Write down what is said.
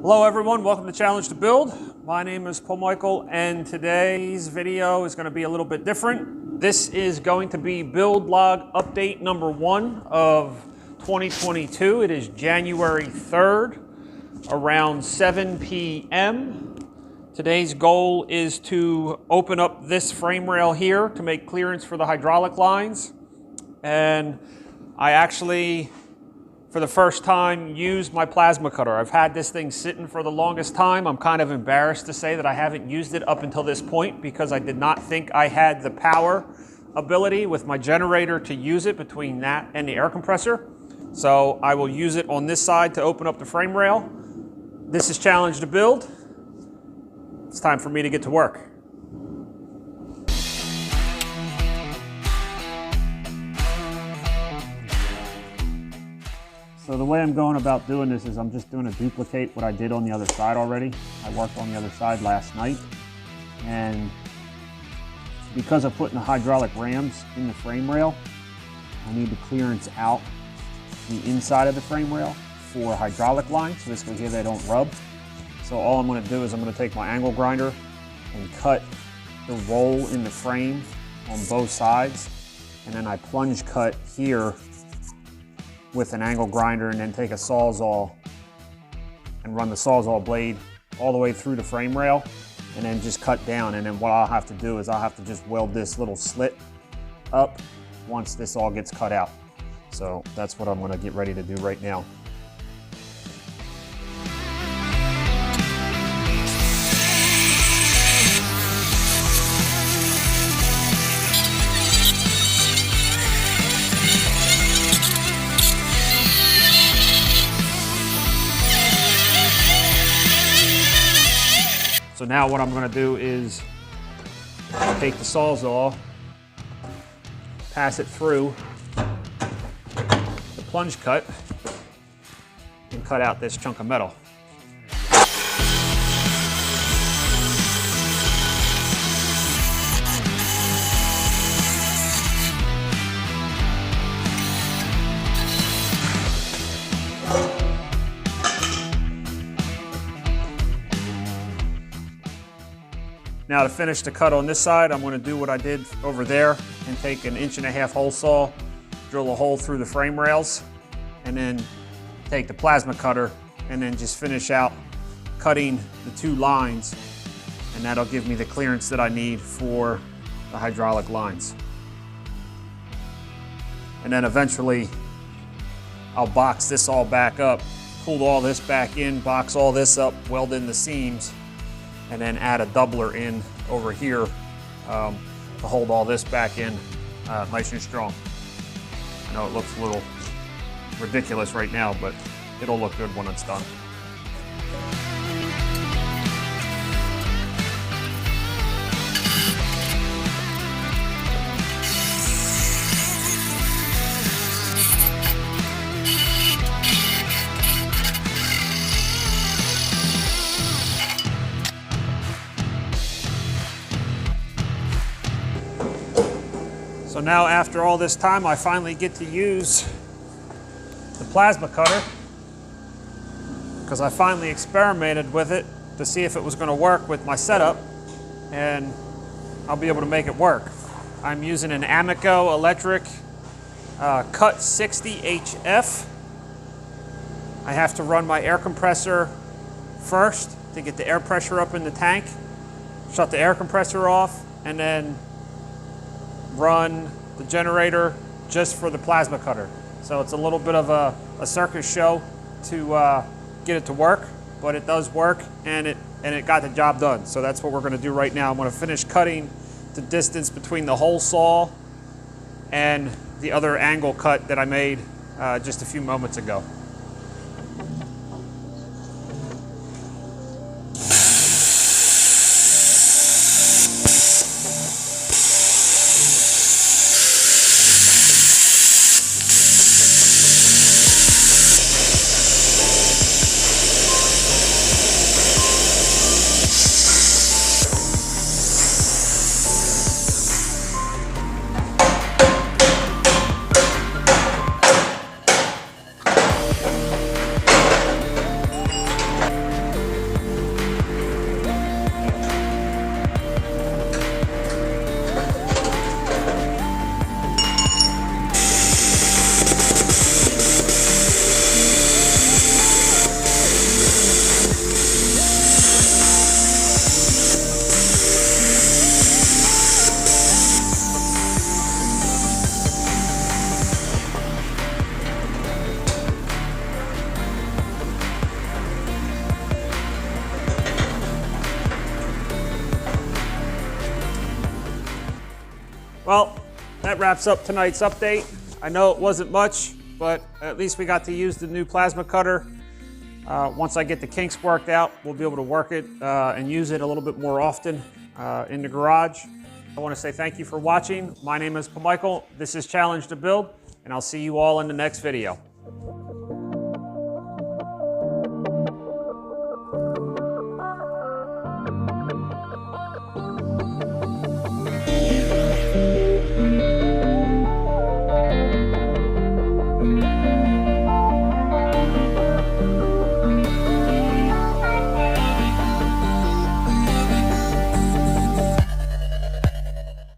Hello everyone, welcome to Challenge to Build. My name is Paul Michael and today's video is going to be a little bit different. This is going to be Build Vlog Update number 1 of 2022. It is January 3rd around 7 p.m. Today's goal is to open up this frame rail here to make clearance for the hydraulic lines. And I actually, for the first time, used my plasma cutter. I've had this thing sitting for the longest time. I'm kind of embarrassed to say that I haven't used it up until this point because I did not think I had the power ability with my generator to use it between that and the air compressor. So I will use it on this side to open up the frame rail. This is Challenge to Build. It's time for me to get to work. So the way I'm going about doing this is I'm just doing a duplicate what I did on the other side already. I worked on the other side last night, and because of putting the hydraulic rams in the frame rail, I need to clearance out the inside of the frame rail for hydraulic lines, so this way here they don't rub. So all I'm going to do is I'm going to take my angle grinder and cut the roll in the frame on both sides, and then I plunge cut here with an angle grinder, and then take a Sawzall and run the Sawzall blade all the way through the frame rail and then just cut down. And then what I'll have to do is I'll have to just weld this little slit up once this all gets cut out. So that's what I'm going to get ready to do right now. So now what I'm going to do is take the Sawzall, pass it through the plunge cut, and cut out this chunk of metal. Now to finish the cut on this side, I'm going to do what I did over there and take an 1.5-inch hole saw, drill a hole through the frame rails, and then take the plasma cutter and then just finish out cutting the two lines, and that'll give me the clearance that I need for the hydraulic lines. And then eventually I'll box this all back up, pull all this back in, box all this up, weld in the seams, and then add a doubler in over here to hold all this back in nice and strong. I know it looks a little ridiculous right now, but it'll look good when it's done. So now after all this time, I finally get to use the plasma cutter because I finally experimented with it to see if it was going to work with my setup, and I'll be able to make it work. I'm using an Amico electric Cut 60 HF. I have to run my air compressor first to get the air pressure up in the tank, shut the air compressor off, and then run the generator just for the plasma cutter. So it's a little bit of a circus show to get it to work, but it does work, and it got the job done. So that's what we're going to do right now. I'm going to finish cutting the distance between the hole saw and the other angle cut that I made just a few moments ago. Well, that wraps up tonight's update. I know it wasn't much, but at least we got to use the new plasma cutter. Once I get the kinks worked out, we'll be able to work it and use it a little bit more often in the garage. I want to say thank you for watching. My name is Michael. This is Challenge to Build, and I'll see you all in the next video.